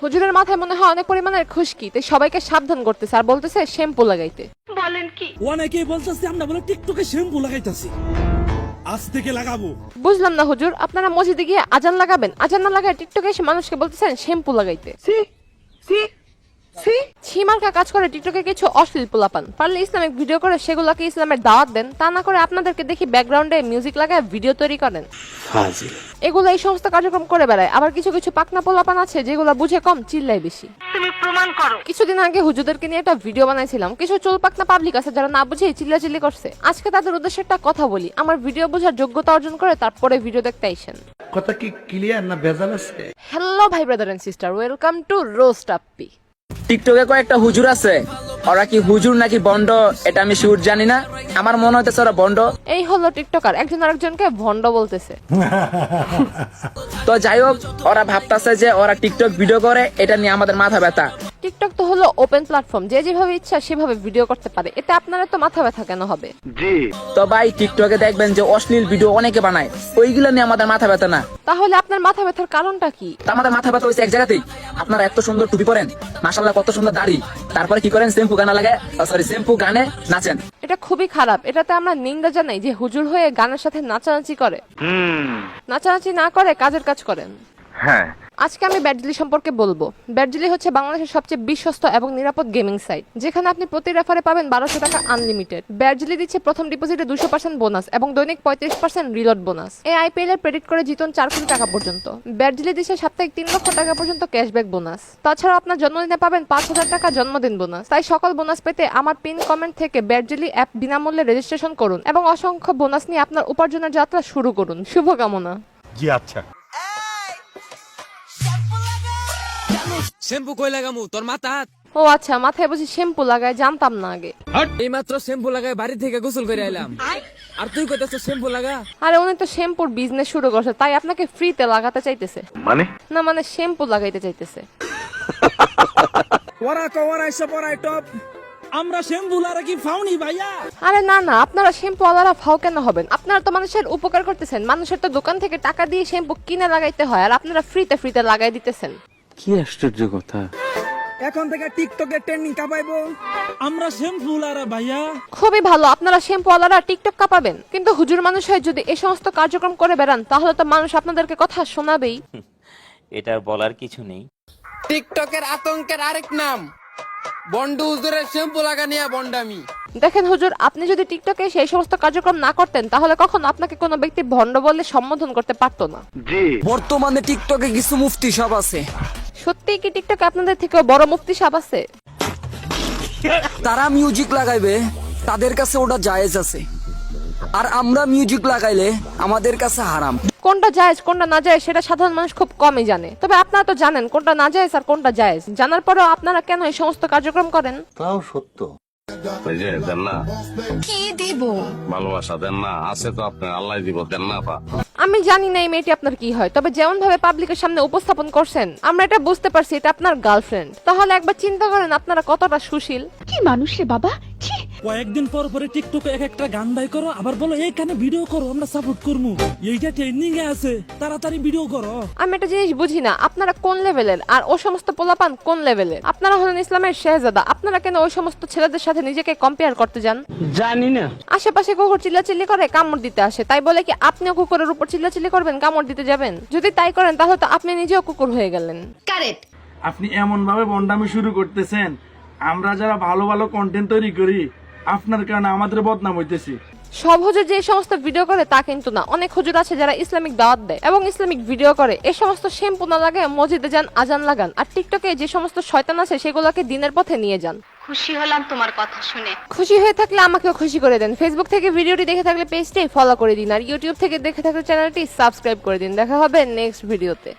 হুজুরের মাথায় মনে হয় অনেক পরিমাণের খুশকি, তাই সবাইকে সাবধান করতেছে আর বলতেছে শ্যাম্পু লাগাইতে। বলেন কি? অনেকেই বলতেছে আমরা বলে টিকটকে শ্যাম্পু লাগাইতাছি, আজ থেকে লাগাবো। বুঝলাম না হুজুর, আপনারা মসজিদে গিয়ে আজান লাগাবেন, আজান না লাগায় টিকটকে এসে মানুষকে বলতেছেন শ্যাম্পু লাগাইতে। ছিমার্কা কাজ করে টিকটকে কিছু অশ্লীল পোলাপান, পারলে ইসলামিক ভিডিও করে সেগুলোকে ইসলামের দাওয়াত দেন, তা না করে আপনাদেরকে দেখি ব্যাকগ্রাউন্ডে মিউজিক লাগায় ভিডিও তৈরি করেন। এগুলো এই সমস্ত কার্যক্রম করে বেড়ায়। আবার কিছু কিছু পাকনা পোলাপান আছে যেগুলো বুঝে কম, চিল্লাই বেশি। তুমি প্রমাণ করো। কিছুদিন আগে হুজুরদেরকে নিয়ে একটা ভিডিও বানাইছিলাম। কিছু চুল পাকনা পাবলিক আছে যারা না বুঝে চিল্লাচিল্লি করছে। আজকে তাদের উদ্দেশ্যে একটা কথা বলি, আমার ভিডিও বোঝার যোগ্যতা অর্জন করে তারপরে ভিডিও দেখতে আইসেন। কথা কি ক্লিয়ার না ভেজাল আছে? হ্যালো ভাই brother and sister, welcome to roast Appi. টিকটকে কয়েকটা হুজুর আছে, ওরা কি হুজুর নাকি বন্ড এটা আমি শিওর জানি না, আমার মনে হইতেছে ওরা বন্ড। এই হলো টিকটকার, একজন আরেকজনকে ভন্ড বলতেছে। তো যাই হোক, ওরা ভাবতেছে যে ওরা টিকটক ভিডিও করে, এটা নিয়ে আমাদের মাথা ব্যথা। টিকটক তো হলো ওপেন প্ল্যাটফর্ম, যে যেভাবে ইচ্ছা সেভাবে ভিডিও করতে পারে, এতে আপনারা তো মাথা ব্যথা কেন হবে? তো ভাই টিকটকে দেখবেন যে অশ্লীল ভিডিও অনেকে বানায়, ওইগুলো নিয়ে আমাদের মাথা ব্যথা না। তাহলে আপনার মাথা ব্যথার কারণটা কি? তা আমাদের মাথা ব্যথা হয়েছে এক জায়গাতেই। আপনারা এত সুন্দর টুপি পরেন, মাশাআল্লাহ কত সুন্দর দাড়ি, তারপরে কি করেন শ্যাম্পু গানা লাগে, শ্যাম্পু গানে নাচেন। এটা খুবই খারাপ। এটাতে আমরা নিন্দা জানাই যে হুজুর হয়ে গানের সাথে নাচানাচি করে। নাচানাচি না করে কাজের কাজ করেন। আজকে আমি ব্যাডজিলি সম্পর্কে বলবো। ব্যাডজিলি হচ্ছে বাংলাদেশের সবচেয়ে বিশ্বস্ত এবং নিরাপদ গেমিং সাইট, যেখানে আপনি প্রতি রেফারে পাবেন 1200 টাকা আনলিমিটেড। ব্যাডজিলি দিচ্ছে প্রথম ডিপোজিটে 200% বোনাস এবং দৈনিক 35% রিলোড বোনাস। এই আইপিএল এর প্রেডিক্ট করে জিতুন 4 কোটি টাকা পর্যন্ত। ব্যাডজিলি দিচ্ছে সাপ্তাহিক 3 লক্ষ টাকা পর্যন্ত ক্যাশব্যাক বোনাস। তাছাড়াও আপনার জন্মদিনে পাবেন 5000 টাকা জন্মদিন বোনাস। তাই সকল বোনাস পেতে আমার পিন কমেন্ট থেকে ব্যাডজিলি অ্যাপ বিনামূল্যে রেজিস্ট্রেশন করুন এবং অসংখ্য বোনাস নিয়ে আপনার উপার্জনের যাত্রা শুরু করুন। শুভকামনা। জি আচ্ছা। শ্যাম্পু কই লাগামু তোর মাথা? ও আচ্ছা, মাথায় বুঝি শ্যাম্পু লাগায়, জানতাম না আগে। এই মাত্র শ্যাম্পু লাগাই বাড়ি থেকে গোসল করে আইলাম, আর তুই কইতাছ শ্যাম্পু লাগা? আরে উনি তো শ্যাম্পুর বিজনেস শুরু করছে, তাই আপনাকে ফ্রিতে লাগাতে চাইতেছে। না মানে শ্যাম্পু লাগাইতে চাইতেছে। ওরা কওয়ার আইসা পড়াই টপ, আমরা শ্যাম্পু লারা কি ফাউনি ভাইয়া? আরে না না, আপনারা শ্যাম্পু আলারা ফাও কেন হবেন? আপনারা তো মানুষের উপকার করতেছেন। মানুষের তো দোকান থেকে টাকা দিয়ে শ্যাম্পু কিনে লাগাইতে হয়, আর আপনারা ফ্রিতে লাগাই দিতেছেন। কি আশ্চর্য কথা! এখন থেকে টিকটকে ট্রেন্ডিং কাপাইবো আমরা শ্যাম্পু লারা ভাইয়া। খুবই ভালো, আপনারা শ্যাম্পু আলারা টিকটক কাঁপাবেন। কিন্তু হুজুর মানুষ হয়ে যদি এই সমস্ত কার্যক্রম করে বেড়ান, তাহলে তো মানুষ আপনাদেরকে কথা শোনাবেই। এটা বলার কিছু নেই। টিকটকের আতঙ্কের আরেক নাম বন্ডু হুজুরের শ্যাম্পু লাগা নিয়া বন্ডামি। দেখেন হুজুর, আপনি যদি টিকটকে সেই সমস্ত কার্যক্রম না করতেন, তাহলে কখনো আপনাকে কোনো ব্যক্তি ভণ্ড বলে সম্বোধন করতে পারতো না। বর্তমানে টিকটকে কিছু মুফতি সব আছে, সত্যি কি টিকটকে আপনাদের থেকেও বড় মুফতি সাহেব আছে? তারা মিউজিক লাগাইবে, তাদের কাছে ওটা জায়েজ আছে, আর আমরা মিউজিক লাগাইলে আমাদের কাছে হারাম। কোনটা জায়েজ কোনটা না জায়েজ সেটা সাধারণ মানুষ খুব কমই জানে। তবে আপনারা তো জানেন কোনটা না জায়েজ আর কোনটা জায়েজ। জানার পরেও আপনারা কেন এই সমস্ত কার্যক্রম করেন? তাও সত্য। দেন না, কি দিব? ভালোবাসা দেন না, আছে তো আপনার, আল্লাহ দিব, দেন না। আমি জানি না এই মেয়েটি আপনার কি হয়, তবে যেমন ভাবে পাবলিকের সামনে উপস্থাপন করছেন আমরা এটা বুঝতে পারছি এটা আপনার গার্লফ্রেন্ড। তাহলে একবার চিন্তা করেন আপনারা কতটা সুশীল। কি মানুষ রে বাবা! ছি! কয়েকদিন পর পরে টিকটকে এক একটা গান বাই করো, আবার বলো এইখানে ভিডিও করো, আমরা সাপোর্ট করবো। এইটা ট্রেন্ডিং এ আছে, তাড়াতাড়ি ভিডিও করো। আমি একটা জিনিস বুঝি না, আপনারা কোন লেভেলের আর ও সমস্ত পোলাপান কোন লেভেলের? আপনারা হলেন ইসলামের শেহজাদা, আপনারা কেন ওই সমস্ত ছেলেদের সাথে নিজেকে কম্পেয়ার করতে যান? জানি না। আশেপাশে কুকুর চিল্লাচিল্লি করে কামড় দিতে আসে, তাই বলে কি আপনিও কুকুরের উপর চিল্লাচিল্লি করবেন, কামড় দিতে যাবেন? যদি তাই করেন তাহলে তো আপনি নিজেও কুকুর হয়ে গেলেন। কারেক্ট। আপনি এমন ভাবে বন্ডামি শুরু করতেছেন, আমরা যারা ভালো ভালো কন্টেন্ট তৈরি করি আপনার কারণে আমাদের বদনাম হইতেছি। সব হুজুর যে সমস্ত ভিডিও করে তা কিন্তু না। অনেক হুজুর আছে যারা ইসলামিক দাওয়াত দেয় এবং ইসলামিক ভিডিও করে। এই সমস্ত শ্যাম্পু না লাগে মসজিদে যান, আজান লাগান, আর টিকটকে যে সমস্ত শয়তান আছে সেগুলোকে দিনের পথে নিয়ে যান। খুশি হলাম তোমার কথা শুনে। খুশি হয়ে থাকলে আমাকেও খুশি করে দেন। ফেসবুক থেকে ভিডিওটি দেখে থাকলে পেজটি ফলো করে দিন, আর ইউটিউব থেকে দেখে থাকলে চ্যানেলটি সাবস্ক্রাইব করে দিন। দেখা হবে নেক্সট ভিডিওতে।